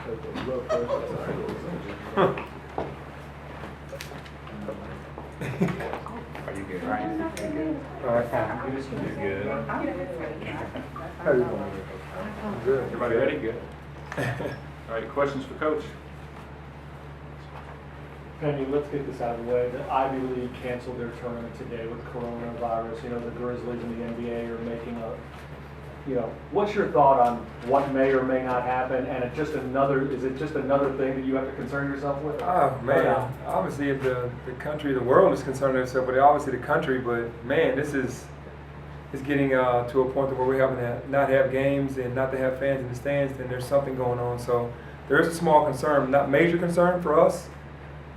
Are you good, right? You good? All right. You're good. How you doing? Good. Everybody ready? Good. All right, questions for Coach? Penny, let's get this out of the way. The Ivy League canceled their tournament today with coronavirus. You know, the Grizzlies and the NBA are making what's your thought on what may or may not happen? And is it just another thing that you have to concern yourself with? Oh, man. Obviously, if the country, the world is concerned with itself, but obviously the country, but man, this is getting to a point where we're having to not have games and not to have fans in the stands, then there's something going on. So there is a small concern, not major concern for us,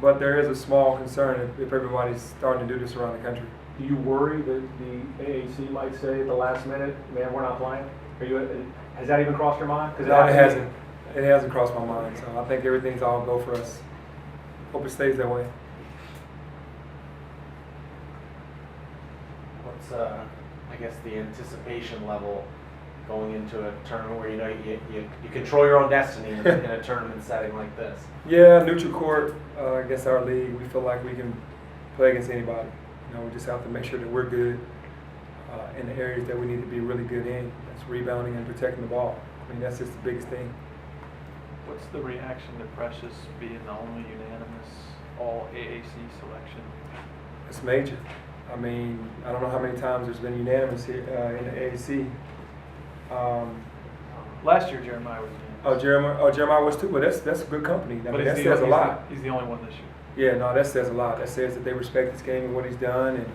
but there is a small concern if everybody's starting to do this around the country. Do you worry that the AAC might say at the last minute, man, we're not playing? Has that even crossed your mind? No, it hasn't. It hasn't crossed my mind. So I think everything's all go for us. Hope it stays that way. What's I guess the anticipation level going into a tournament where you control your own destiny in a tournament setting like this? Yeah, neutral court against our league. We feel like we can play against anybody. We just have to make sure that we're good in the areas that we need to be really good in. That's rebounding and protecting the ball. I mean, that's just the biggest thing. What's the reaction to Precious being the only unanimous all AAC selection? It's major. I mean, I don't know how many times there's been unanimous here in the AAC. Last year Jeremiah was unanimous. Jeremiah was too. Well, that's a good company. I mean, that says a lot. He's the only one this year. Yeah, no, that says a lot. That says that they respect this game and what he's done, and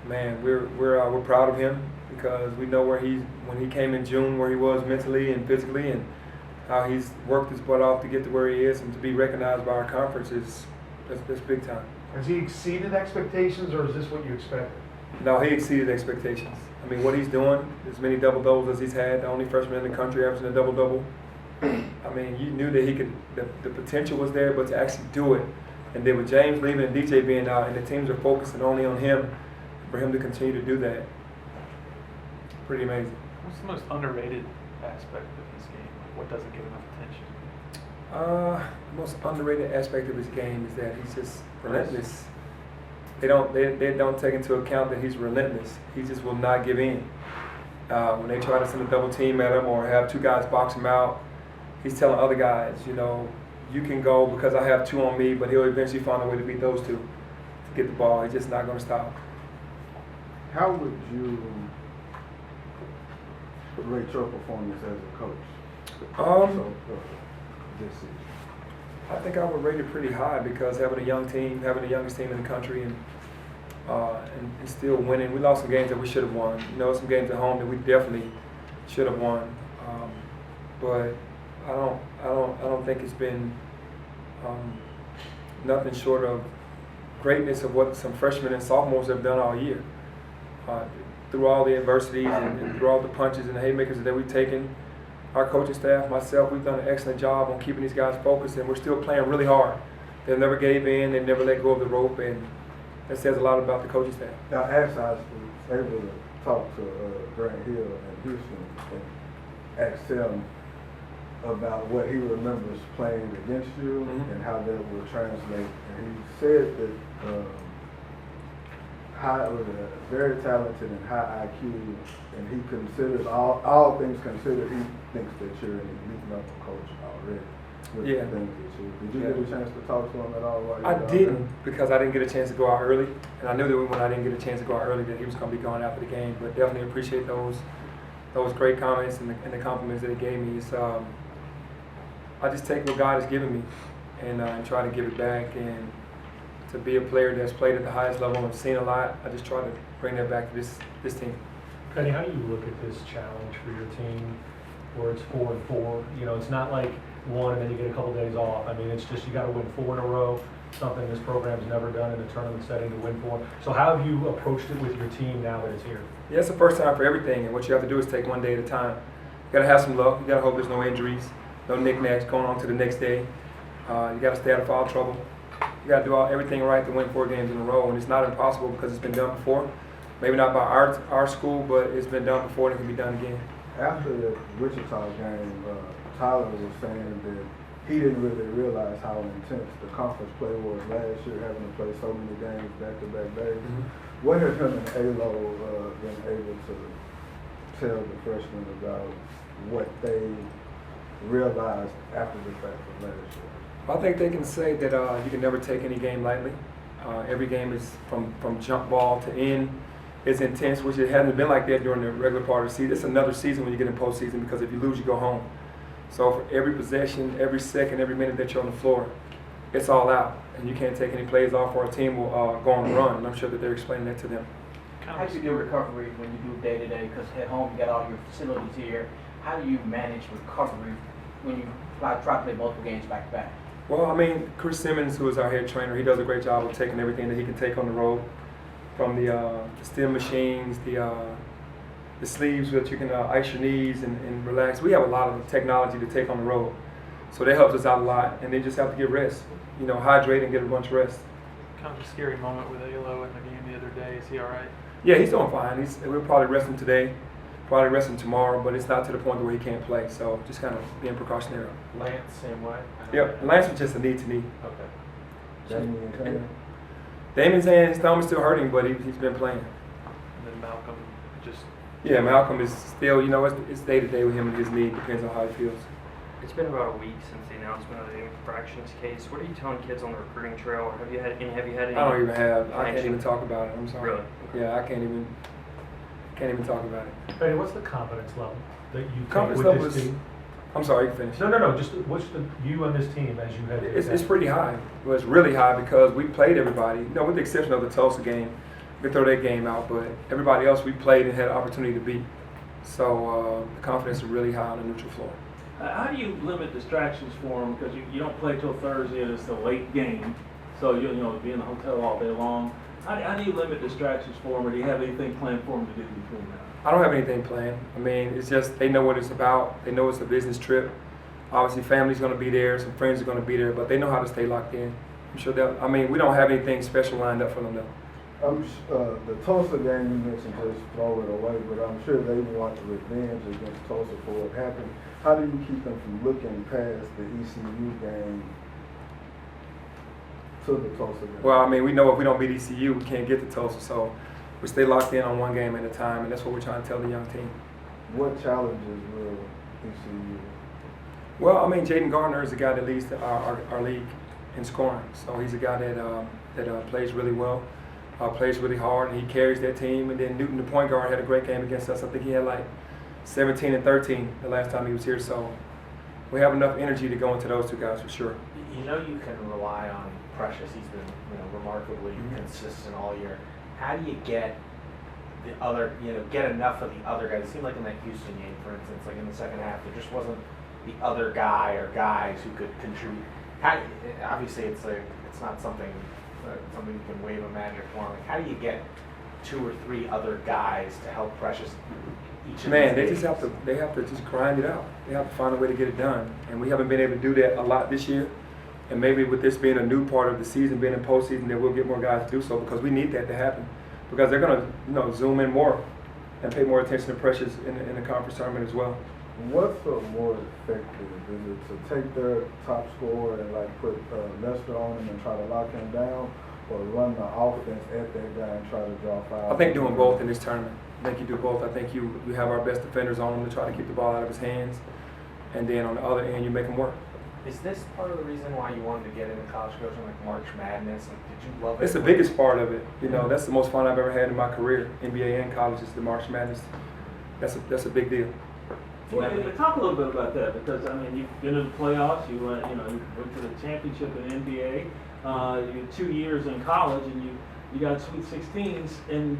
man, we're proud of him because we know when he came in June, where he was mentally and physically, and how he's worked his butt off to get to where he is, and to be recognized by our conference that's big time. Has he exceeded expectations, or is this what you expected? No, he exceeded expectations. I mean, what he's doing, as many double doubles as he's had, the only freshman in the country averaging a double double. I mean, you knew that he could. The potential was there, but to actually do it. And then with James leaving and DJ being out, and the teams are focusing only on him, for him to continue to do that, pretty amazing. What's the most underrated aspect of his game? What doesn't get enough attention? The most underrated aspect of his game is that he's just relentless. They don't take into account that he's relentless. He just will not give in. When they try to send a double team at him or have two guys box him out, he's telling other guys, you can go because I have two on me, but he'll eventually find a way to beat those two to get the ball. He's just not going to stop. How would you rate your performance as a coach? This season? I think I would rate it pretty high because having a young team, having the youngest team in the country, and still winning. We lost some games that we should have won. Some games at home that we definitely should have won. But I don't think it's been nothing short of greatness of what some freshmen and sophomores have done all year. Through all the adversities and through all the punches and the haymakers that we've taken, our coaching staff, myself, we've done an excellent job on keeping these guys focused, and we're still playing really hard. They never gave in, they never let go of the rope, and that says a lot about the coaching staff. Now, as I was able to talk to Grant Hill in Houston and asked him about what he remembers playing against you and how that will translate, and he said that very talented and high IQ, and he considers all things considered, he thinks that you're an elite level coach already. With the things that did you get a chance to talk to him at all? I didn't, because I didn't get a chance to go out early, and I knew that when I didn't get a chance to go out early that he was going to be going after the game. But definitely appreciate those great comments and the compliments that he gave me. It's, I just take what God has given me and try to give it back. And to be a player that's played at the highest level and seen a lot, I just try to bring that back to this team. Penny, how do you look at this challenge for your team where it's 4-4? It's not like one and then you get a couple days off. I mean, it's just you got to win 4 in a row, something this program's never done in a tournament setting to win 4. So how have you approached it with your team now that it's here? Yeah, it's the first time for everything, and what you have to do is take one day at a time. You got to have some luck. You got to hope there's no injuries, no knickknacks going on to the next day. You got to stay out of foul trouble. You got to do everything right to win 4 games in a row, and it's not impossible because it's been done before. Maybe not by our school, but it's been done before and it can be done again. After the Wichita game, Tyler was saying that he didn't really realize how intense the conference play was last year, having to play so many games back-to-back days. Mm-hmm. What have him and Alo been able to tell the freshmen about what they realized after the fact from last year? I think they can say that you can never take any game lightly. Every game is from jump ball to end. It's intense, which it hasn't been like that during the regular part of the season. It's another season when you get in postseason because if you lose, you go home. So for every possession, every second, every minute that you're on the floor, it's all out. And you can't take any plays off or a team will go on a run. And I'm sure that they're explaining that to them. How do you do recovery when you do day-to-day? Because at home you got all your facilities here. How do you manage recovery when you try to play multiple games back-to-back? Well, I mean, Chris Simmons, who is our head trainer, he does a great job of taking everything that he can take on the road, from the stim machines, the sleeves that you can ice your knees and relax. We have a lot of technology to take on the road, so that helps us out a lot. And they just have to get rest, hydrate and get a bunch of rest. Kind of a scary moment with Alo in the game the other day. Is he all right? Yeah, he's doing fine. We'll probably rest him today, probably rest him tomorrow, but it's not to the point where he can't play. So just kind of being precautionary. Lance, same way? Yep, Lance was just a knee to knee. Okay. Damien's hand, his thumb is still hurting, but he's been playing. And then Malcolm just. Yeah, Malcolm is still, it's day to day with him and his knee. Depends on how he feels. It's been about a week since the announcement of the infractions case. What are you telling kids on the recruiting trail? Or have you had any? I don't even have. I can't even talk about it. I'm sorry. Really? Yeah, I can't even talk about it. Penny, what's the confidence level that you take Confidence with level this is. team? I'm sorry, you can finish. No. Just what's you and this team as you head? It's pretty high. Well, it's really high because we played everybody. With the exception of the Tulsa game, we could throw that game out, but everybody else we played and had an opportunity to beat. So the confidence is really high on the neutral floor. How do you limit distractions for them? Because you don't play till Thursday and it's a late game, so you be in the hotel all day long. How do you limit distractions for them, or do you have anything planned for them to do between now? I don't have anything planned. I mean, it's just they know what it's about. They know it's a business trip. Obviously, family's going to be there. Some friends are going to be there, but they know how to stay locked in. I'm sure we don't have anything special lined up for them though. The Tulsa game you mentioned, just throw it away, but I'm sure they want revenge against Tulsa for what happened. How do you keep them from looking past the ECU game to the Tulsa game? Well, we know if we don't beat ECU, we can't get to Tulsa, so we stay locked in on one game at a time, and that's what we're trying to tell the young team. What challenges will ECU? Well, Jaden Gardner is the guy that leads our league in scoring, so he's a guy that plays really well. Plays really hard, and he carries that team. And then Newton, the point guard, had a great game against us. I think he had like 17 and 13 the last time he was here. So we have enough energy to go into those two guys for sure. You can rely on Precious. He's been remarkably consistent all year. How do you get the other, get enough of the other guys? It seemed like in that Houston game, for instance, like in the second half, there just wasn't the other guy or guys who could contribute. Obviously, it's not something you can wave a magic wand. Like, how do you get 2 or 3 other guys to help Precious each of Man, these they have to just grind it out. They have to find a way to get it done, and we haven't been able to do that a lot this year. And maybe with this being a new part of the season, being in postseason, that we'll get more guys to do so because we need that to happen. Because they're going to zoom in more and pay more attention to Precious in the conference tournament as well. What's more effective? Is it to take their top scorer and put Lester on him and try to lock him down, or run the offense at that guy and try to draw fouls? I think doing both in this tournament. I think you do both. I think you have our best defenders on him to try to keep the ball out of his hands, and then on the other end you make him work. Is this part of the reason why you wanted to get into college coaching, like March Madness? Did you love it? It's the biggest part of it. That's the most fun I've ever had in my career, NBA and college, is the March Madness. That's a big deal. Well, talk a little bit about that, because you've been in the playoffs. You went to the championship in NBA. You had 2 years in college, and you got Sweet 16s, and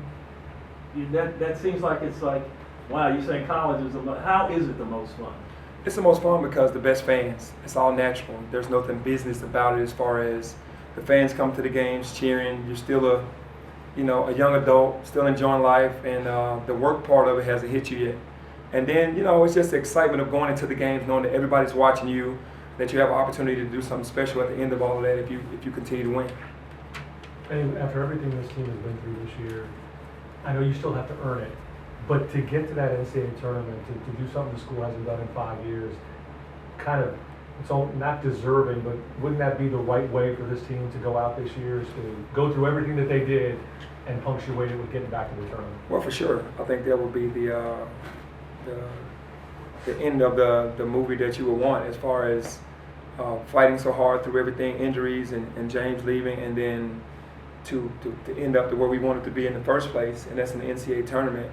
that seems like it's like, wow. You saying college is how is it the most fun? It's the most fun because the best fans. It's all natural. There's nothing business about it as far as the fans come to the games cheering. You're still a young adult, still enjoying life, and the work part of it hasn't hit you yet. And then, it's just the excitement of going into the games, knowing that everybody's watching you, that you have an opportunity to do something special at the end of all of that if you continue to win. And after everything this team has been through this year, I know you still have to earn it, but to get to that NCAA tournament, to do something the school hasn't done in 5 years, kind of it's all not deserving, but wouldn't that be the right way for this team to go out this year, is to go through everything that they did and punctuate it with getting back to the tournament? Well, for sure. I think that would be the end of the movie that you would want, as far as fighting so hard through everything, injuries and James leaving, and then to end up to where we wanted to be in the first place, and that's in the NCAA tournament.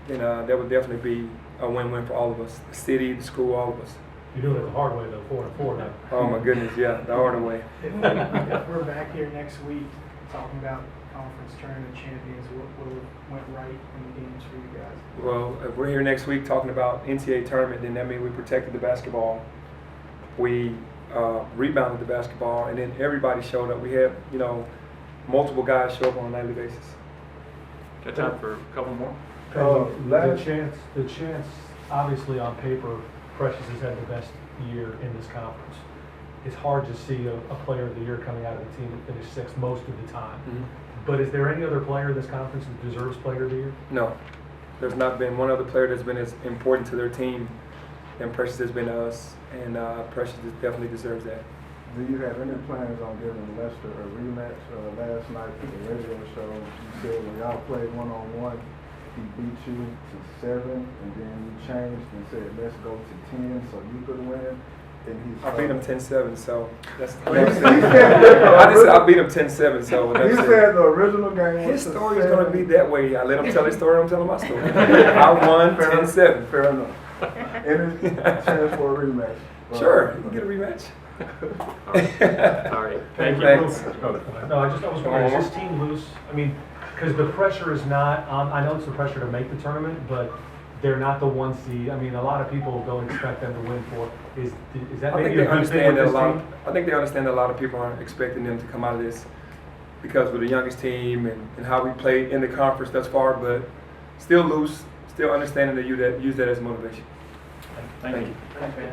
Then that would definitely be a win-win for all of us, the city, the school, all of us. You're doing it the hard way, though, 4-4 now. Oh my goodness, yeah, the harder way. If we're back here next week talking about conference tournament champions, what went right in the games for you guys? Well, if we're here next week talking about NCAA tournament, then that means we protected the basketball. We rebounded the basketball, and then everybody showed up. We had, multiple guys show up on a nightly basis. Got time for a couple more? The chance, obviously on paper, Precious has had the best year in this conference. It's hard to see a player of the year coming out of the team that finished sixth most of the time. Mm-hmm. But is there any other player in this conference that deserves player of the year? No, there's not been one other player that's been as important to their team than Precious has been to us, and Precious definitely deserves that. Do you have any plans on giving Lester a rematch? Last night for the radio show, you said when y'all played one-on-one, he beat you to 7, and then you changed and said, let's go to 10 so you could win. And I beat him 10-7, so that's He said I just said I beat him 10-7 so he that's said the original game was his story is going to be that way. I let him tell his story, I'm telling my story. I won 10-7. Fair enough. Any chance for a rematch? Sure, you can get a rematch. All right. Thank you. Thanks. No, I was wondering, is this team loose? I mean, because the pressure is not, I know it's the pressure to make the tournament, but they're not the 1 seed. I mean, a lot of people don't expect them to win for. Is that I think maybe they a good thing understand with that this team? I think they understand that a lot of people aren't expecting them to come out of this because we're the youngest team and how we played in the conference thus far, but still loose, still understanding that use that as motivation. Thank you. Thanks, man.